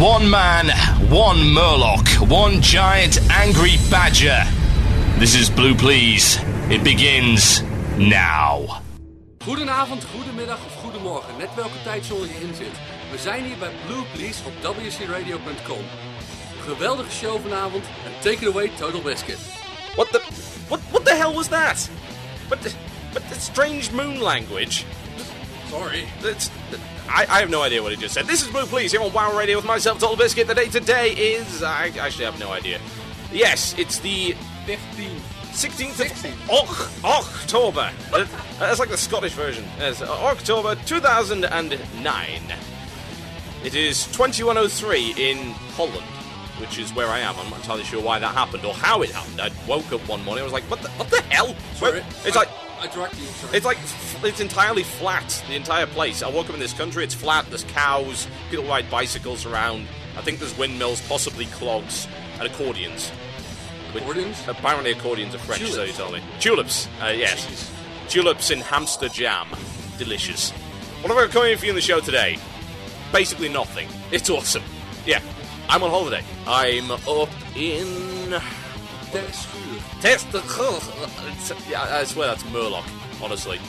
One man, one Murloc, one giant angry badger. This is Blue Please. It begins now. Goedenavond, goedemiddag of goedemorgen, net welke tijdzone je in zit. We zijn hier bij Blue Please op wcradio.com. Geweldige show vanavond en take it away, Total Biscuit. What the hell was that? What the strange moon language? Sorry. I have no idea what he just said. This is Blue Please here on WoW Radio with myself, Total Biscuit. The date today is... I actually have no idea. Yes, it's the... 16th of October. That's like the Scottish version. Yes, October 2009. It is 21:03 in Holland, which is where I am. I'm not entirely sure why that happened or how it happened. I woke up one morning, I was like, what the hell? Sorry. It's like... I directed you, sorry. It's like, it's entirely flat, the entire place. I woke up in this country, it's flat, there's cows, people ride bicycles around, I think there's windmills, possibly clogs, and accordions. Accordions? Apparently accordions are French, Tulips. so you told me. Tulips, yes. Jeez. Tulips in hamster jam. Delicious. What have I got coming in for you in the show today? Basically nothing. It's awesome. Yeah, I'm on holiday. I'm up in... Yeah, I swear that's Murloc, honestly.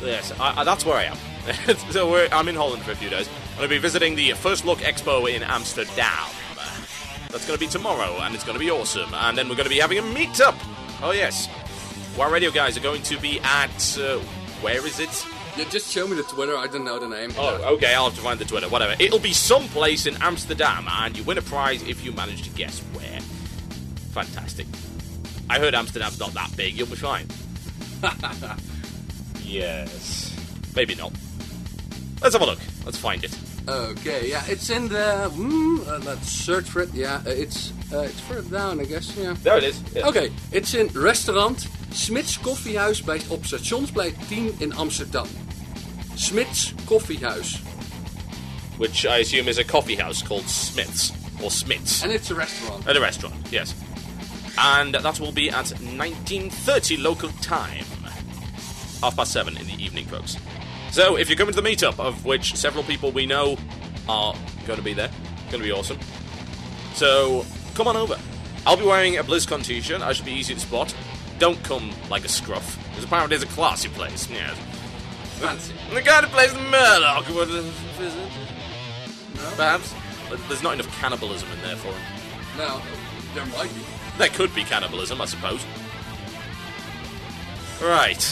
Yes, that's where I am. So I'm in Holland for a few days. I'm going to be visiting the First Look Expo in Amsterdam. That's going to be tomorrow, and it's going to be awesome. And then we're going to be having a meetup. Oh, yes. WoW Radio guys are going to be at... where is it? Yeah, just show me the Twitter, I don't know the name. Oh, okay, I'll have to find the Twitter, whatever. It'll be someplace in Amsterdam, and you win a prize if you manage to guess where. Fantastic. I heard Amsterdam's not that big, you'll be fine. Yes. Maybe not. Let's have a look. Let's find it. Okay, yeah, it's in the... let's search for it. Yeah, it's further down, I guess, yeah. There it is. Yeah. Oké, it's in restaurant Smits Koffiehuis op Stationsplein 10 in Amsterdam. Smits Koffiehuis. Which I assume is a coffee house called Smith's, or Smits. And it's a restaurant. At a restaurant, yes. And that will be at 19:30 local time. 7:30 in the evening, folks. So, if you're coming to the meetup, of which several people we know are going to be there, it's going to be awesome. So, come on over. I'll be wearing a BlizzCon t-shirt, I should be easy to spot. Don't come like a scruff, because apparently it's a classy place, yes. Fancy. The guy who plays the Murloc, what is it? No? Perhaps? There's not enough cannibalism in there for him. No, there might be. There could be cannibalism, I suppose. Right.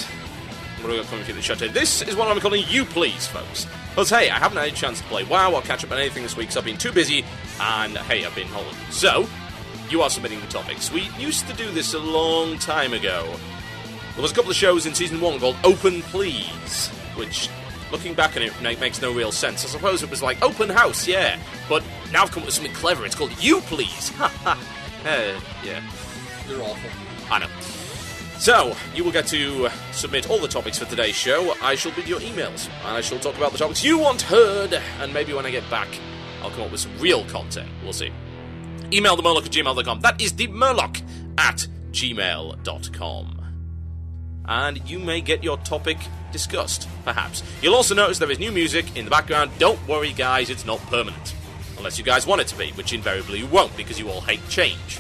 What do we got coming through the show today? This is what I'm calling You Please, folks. Because, hey, I haven't had a chance to play WoW or catch up on anything this week, so I've been too busy, and, hey, I've been in Holland. So, you are submitting the topics. We used to do this a long time ago. There was a couple of shows in Season 1 called Open Please, which, looking back on it, makes no real sense. I suppose it was like, open house, yeah. But now I've come up with something clever. It's called You Please. Ha ha. Yeah. You're awful. I know. So, you will get to submit all the topics for today's show. I shall read your emails, and I shall talk about the topics you want heard, and maybe when I get back, I'll come up with some real content. We'll see. Email themurloc@gmail.com. That is themurloc@gmail.com. And you may get your topic discussed, perhaps. You'll also notice there is new music in the background. Don't worry, guys, it's not permanent. Unless you guys want it to be, which invariably you won't, because you all hate change.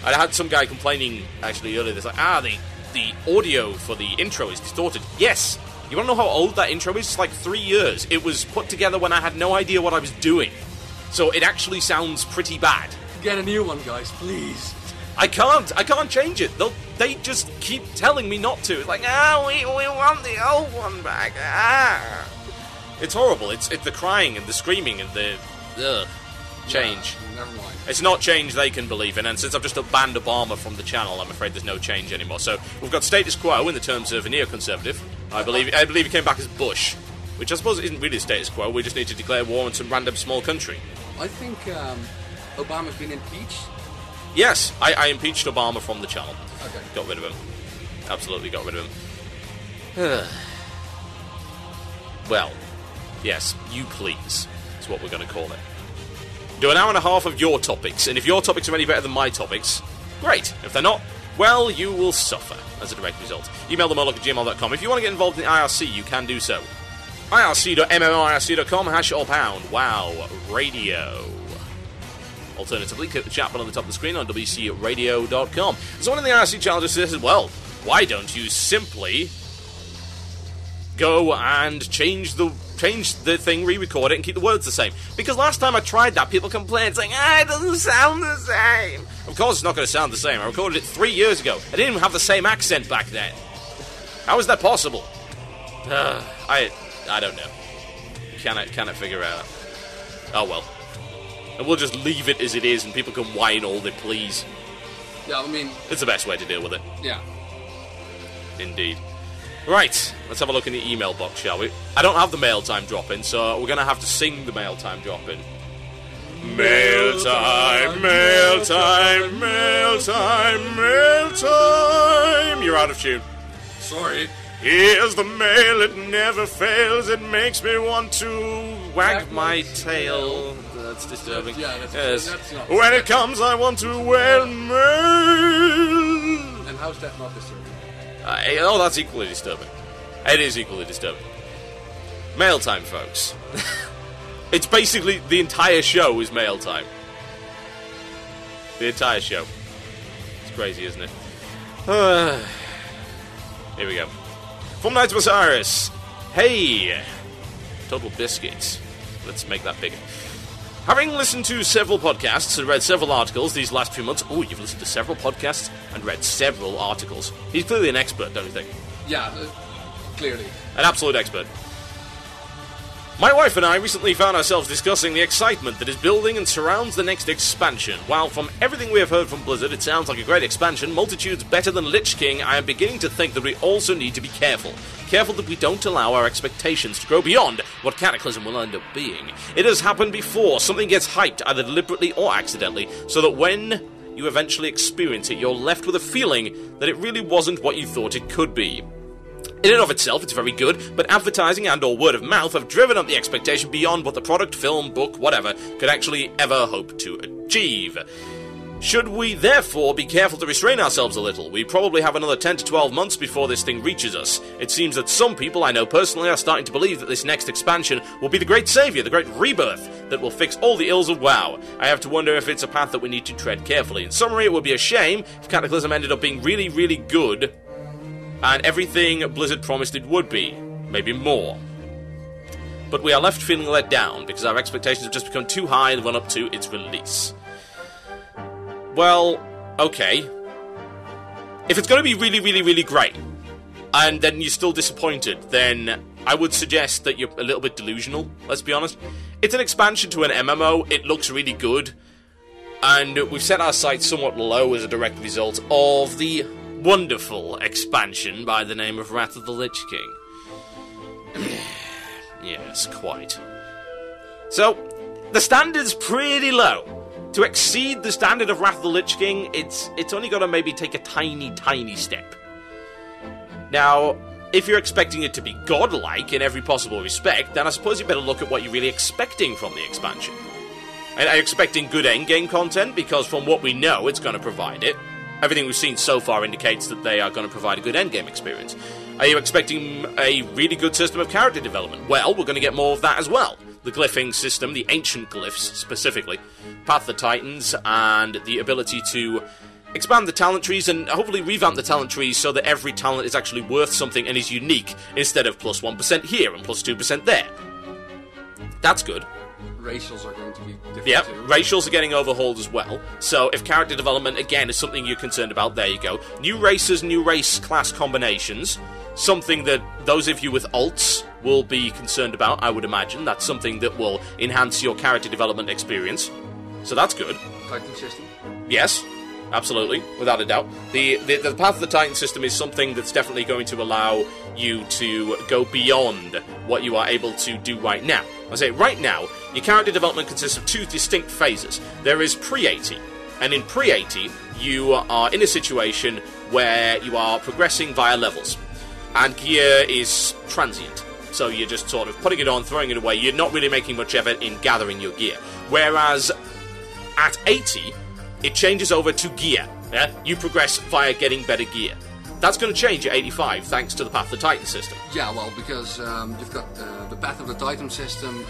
I had some guy complaining, actually, earlier, this like, the audio for the intro is distorted. Yes! You want to know how old that intro is? It's like 3 years. It was put together when I had no idea what I was doing. So it actually sounds pretty bad. Get a new one, guys, please. I can't change it. They just keep telling me not to. It's like, we want the old one back. It's horrible. It's the crying and the screaming and the change. Yeah, never mind. It's not change they can believe in, and since I've just banned Obama from the channel, I'm afraid there's no change anymore. So we've got status quo in the terms of a neoconservative. I believe he came back as Bush, which I suppose isn't really status quo. We just need to declare war on some random small country. I think Obama's been impeached. Yes, I impeached Obama from the channel. Okay. Got rid of him. Absolutely got rid of him. Well, yes, you please. That's what we're going to call it. Do an hour and a half of your topics, and if your topics are any better than my topics, great. If they're not, well, you will suffer as a direct result. Email themurloc@gmail.com. If you want to get involved in the IRC, you can do so. irc.mmorc.com, hash or pound, wow, radio. Alternatively, click the chat button on the top of the screen on wcradio.com. So one of the IRC challenges says, well, why don't you simply go and change the thing, re-record it, and keep the words the same? Because last time I tried that, people complained, saying, it doesn't sound the same. Of course it's not going to sound the same. I recorded it 3 years ago. I didn't even have the same accent back then. How is that possible? I don't know. Cannot figure it out. Oh well. And we'll just leave it as it is, and people can whine all they please. Yeah, I mean... It's the best way to deal with it. Yeah. Indeed. Right, let's have a look in the email box, shall we? I don't have the mail time drop-in, so we're going to have to sing the mail time drop-in. Mail time, mail time, mail time, mail time. You're out of tune. Sorry. Here's the mail, it never fails. It makes me want to wag my tail. That's disturbing. Yeah, yes. That's not... When it comes, I want to wail mail. And how's that not disturbing? That's equally disturbing. It is equally disturbing. Mail time, folks. It's basically the entire show is mail time. The entire show. It's crazy, isn't it? Here we go. From Knights of Osiris. Hey! Total biscuits. Let's make that bigger. Having listened to several podcasts and read several articles these last few months... Oh, you've listened to several podcasts and read several articles. He's clearly an expert, don't you think? Yeah, clearly. An absolute expert. My wife and I recently found ourselves discussing the excitement that is building and surrounds the next expansion. While from everything we have heard from Blizzard it sounds like a great expansion, multitudes better than Lich King, I am beginning to think that we also need to be careful. Careful that we don't allow our expectations to grow beyond what Cataclysm will end up being. It has happened before. Something gets hyped, either deliberately or accidentally, so that when you eventually experience it, you're left with a feeling that it really wasn't what you thought it could be. In and of itself, it's very good, but advertising and or word of mouth have driven up the expectation beyond what the product, film, book, whatever, could actually ever hope to achieve. Should we therefore be careful to restrain ourselves a little? We probably have another 10 to 12 months before this thing reaches us. It seems that some people I know personally are starting to believe that this next expansion will be the great savior, the great rebirth, that will fix all the ills of WoW. I have to wonder if it's a path that we need to tread carefully. In summary, it would be a shame if Cataclysm ended up being really, really good, and everything Blizzard promised it would be. Maybe more. But we are left feeling let down, because our expectations have just become too high in the run-up to its release. Well, okay. If it's going to be really, really, really great, and then you're still disappointed, then I would suggest that you're a little bit delusional, let's be honest. It's an expansion to an MMO, it looks really good, and we've set our sights somewhat low as a direct result of the wonderful expansion by the name of Wrath of the Lich King. Yes, quite. So, the standard's pretty low. To exceed the standard of Wrath of the Lich King, it's only got to maybe take a tiny, tiny step. Now, if you're expecting it to be godlike in every possible respect, then I suppose you better look at what you're really expecting from the expansion. And are you expecting good endgame content? Because from what we know, it's going to provide it. Everything we've seen so far indicates that they are going to provide a good endgame experience. Are you expecting a really good system of character development? Well, we're going to get more of that as well. The glyphing system, the ancient glyphs specifically, Path of the Titans, and the ability to expand the talent trees and hopefully revamp the talent trees so that every talent is actually worth something and is unique, instead of plus 1% here and plus 2% there. That's good. Racials are going to be different yeah, too. Racials are getting overhauled as well. So if character development, again, is something you're concerned about, there you go. New races, new race class combinations. Something that those of you with alts will be concerned about, I would imagine. That's something that will enhance your character development experience. So that's good. Titan system? Yes, absolutely, without a doubt. The Path of the Titan system is something that's definitely going to allow you to go beyond what you are able to do right now. I say right now, your character development consists of two distinct phases. There is pre-80, and in pre-80, you are in a situation where you are progressing via levels. And gear is transient. So you're just sort of putting it on, throwing it away. You're not really making much effort in gathering your gear. Whereas at 80, it changes over to gear. Yeah? You progress via getting better gear. That's going to change at 85 thanks to the Path of the Titan system. Yeah, well, because you've got the Path of the Titan system.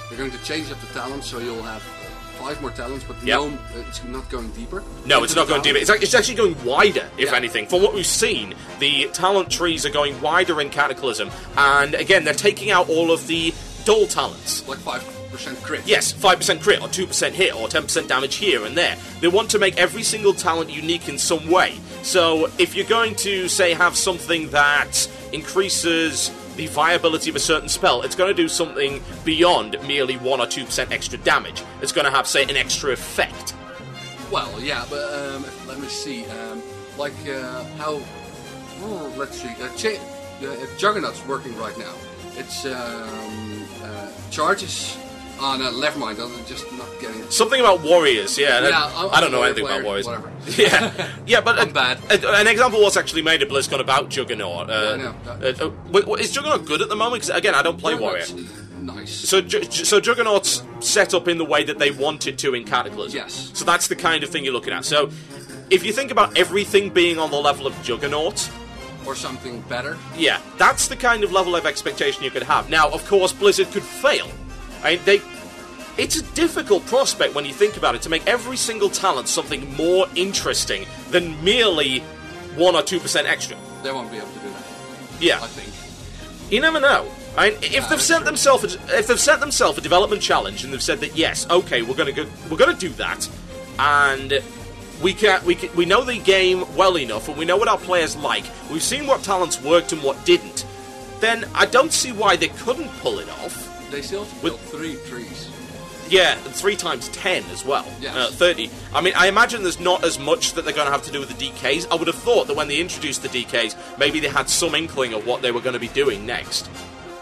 They're going to change up the talents, so you'll have 5 more talents, but no, it's not going deeper. No, it's not going deeper. It's actually going wider, if anything. From what we've seen, the talent trees are going wider in Cataclysm, and again, they're taking out all of the dull talents. Like 5% crit. Yes, 5% crit, or 2% hit, or 10% damage here and there. They want to make every single talent unique in some way. So, if you're going to, say, have something that increases the viability of a certain spell, it's going to do something beyond merely 1 or 2% extra damage. It's going to have, say, an extra effect. Well, yeah, but let me see. How... Oh, let's see. Juggernaut's working right now. It's charges... Oh, no, never mind. I'm just not getting it. Something about warriors, yeah. I don't know anything about warriors. Whatever. Yeah, but I'm bad. An example was actually made at BlizzCon about Juggernaut. I know. Is Juggernaut good at the moment? 'Cause, again, I don't play warrior. Nice. So Juggernaut's set up in the way that they want it to in Cataclysm. Yes. So that's the kind of thing you're looking at. So if you think about everything being on the level of Juggernaut, or something better. yeah, that's the kind of level of expectation you could have. Now, of course, Blizzard could fail. It's a difficult prospect when you think about it, to make every single talent something more interesting than merely 1 or 2% extra. They won't be able to do that. Yeah. I think. You never know. If they've set themselves a development challenge and they've said that yes, okay, we're gonna do that, and we know the game well enough and we know what our players like. We've seen what talents worked and what didn't. Then I don't see why they couldn't pull it off. They still have to build 3 trees. Yeah, and 3 times 10 as well. Yes. 30. I mean, I imagine there's not as much that they're going to have to do with the DKs. I would have thought that when they introduced the DKs, maybe they had some inkling of what they were going to be doing next.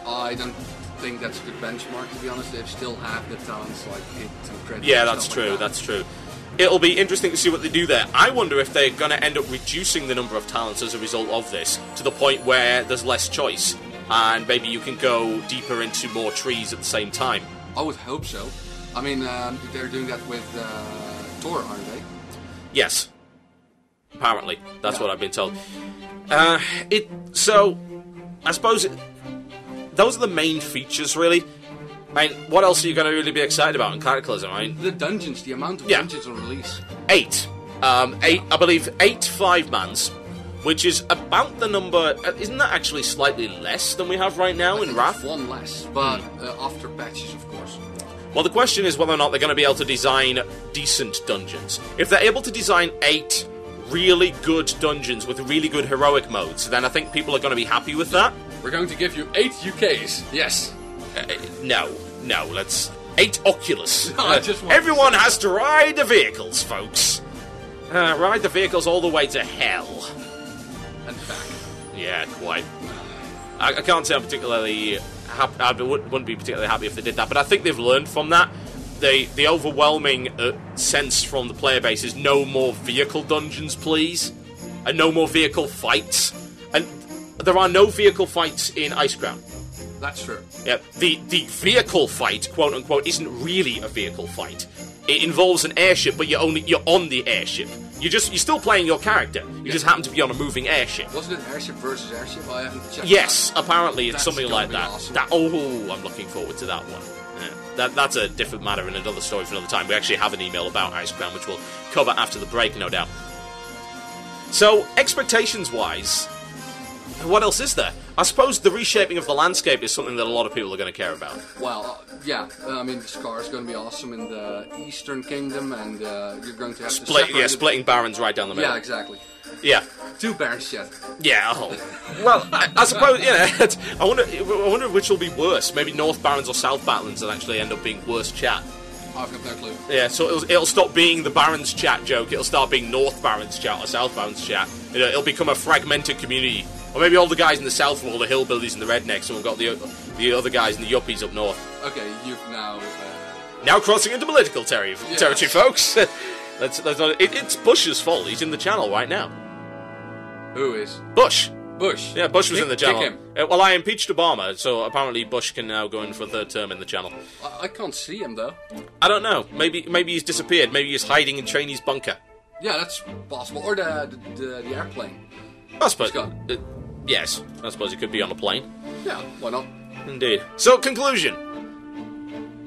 I don't think that's a good benchmark, to be honest. They still have the talents like hit and crit. Yeah, that's true, that's true. It'll be interesting to see what they do there. I wonder if they're going to end up reducing the number of talents as a result of this, to the point where there's less choice, and maybe you can go deeper into more trees at the same time. I would hope so. I mean, they're doing that with Thor, aren't they? Yes. Apparently. That's what I've been told. So, I suppose those are the main features, really. I mean, what else are you going to really be excited about in Cataclysm? I mean, the dungeons, the amount of dungeons on release. 8. I believe 8 5-mans, which is about the number... isn't that actually slightly less than we have right now in Wrath? 1 less, but after patches, of course. Well, the question is whether or not they're going to be able to design decent dungeons. If they're able to design 8 really good dungeons with really good heroic modes, then I think people are going to be happy with that. We're going to give you 8 UKs. Yes. No, let's... 8 Oculus. No, I just want everyone has to ride the vehicles, folks. Ride the vehicles all the way to hell. And back. Yeah, quite. I can't say I'm particularly happy. I wouldn't be particularly happy if they did that, but I think they've learned from that. The overwhelming sense from the player base is no more vehicle dungeons, please, and no more vehicle fights. And there are no vehicle fights in Icecrown. That's true. Yeah, the vehicle fight, quote unquote, isn't really a vehicle fight. It involves an airship, but you're on the airship. You're still playing your character. You just happen to be on a moving airship. Wasn't it airship versus airship? I haven't checked. Yes, apparently it's something like that. Awesome. I'm looking forward to that one. Yeah, that's a different matter and another story for another time. We actually have an email about Icecrown, which we'll cover after the break, no doubt. So, expectations-wise, what else is there? I suppose the reshaping of the landscape is something that a lot of people are going to care about. Well, yeah. I mean, the Scar is going to be awesome in the Eastern Kingdom, and you're going to have splitting barons right down the middle. Yeah, exactly. Yeah. 2 barons yet. Yeah. Well, I suppose I wonder which will be worse. Maybe North Barons or South Barons that actually end up being worse chat. I've got no clue. Yeah, so it'll stop being the Barons chat joke. It'll start being North Barons chat or South Barons chat. It'll become a fragmented community. Or maybe all the guys in the south are all the hillbillies and the rednecks, and we've got the other guys and the yuppies up north. Okay, you've now crossing into political territory, folks. Let's not. It's Bush's fault. He's in the channel right now. Who is? Bush. Bush. Yeah, Bush was in the channel. Kick him. Well, I impeached Obama, so apparently Bush can now go in for a 3rd term in the channel. I can't see him though. I don't know. Maybe he's disappeared. Maybe he's hiding in Cheney's bunker. Yeah, that's possible. Or the airplane. I suppose. He's gone. Yes, I suppose it could be on a plane. Yeah, why not? Indeed. So, conclusion.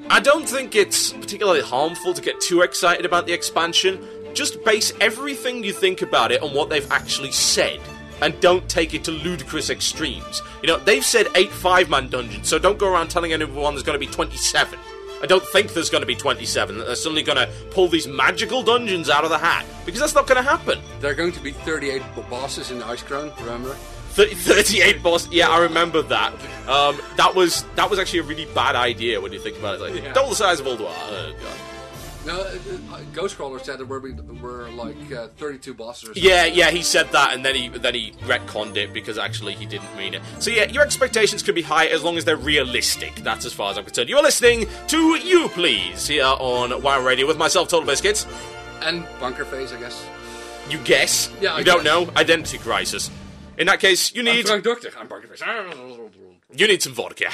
I don't think it's particularly harmful to get too excited about the expansion. Just base everything you think about it on what they've actually said, and don't take it to ludicrous extremes. You know, they've said 8 5-man dungeons, so don't go around telling anyone there's going to be 27. I don't think there's going to be 27, that they're suddenly going to pull these magical dungeons out of the hat, because that's not going to happen. There are going to be 38 bosses in the Ice Crown, remember? 38 boss. Yeah, I remember that. That was actually a really bad idea when you think about it. Like, double the size of Ulduar. Oh god. No, Ghostcrawler said there were like 32 bosses. Or something. Yeah, he said that, and then he retconned it because actually he didn't mean it. So yeah, your expectations can be high as long as they're realistic. That's as far as I'm concerned. You're listening to You Please here on Wire Radio with myself, Total Biscuits, and Bunkerface, I guess. You guess? Yeah, you don't know. Identity crisis. In that case, you need... I'm Bunkerface. You need some vodka.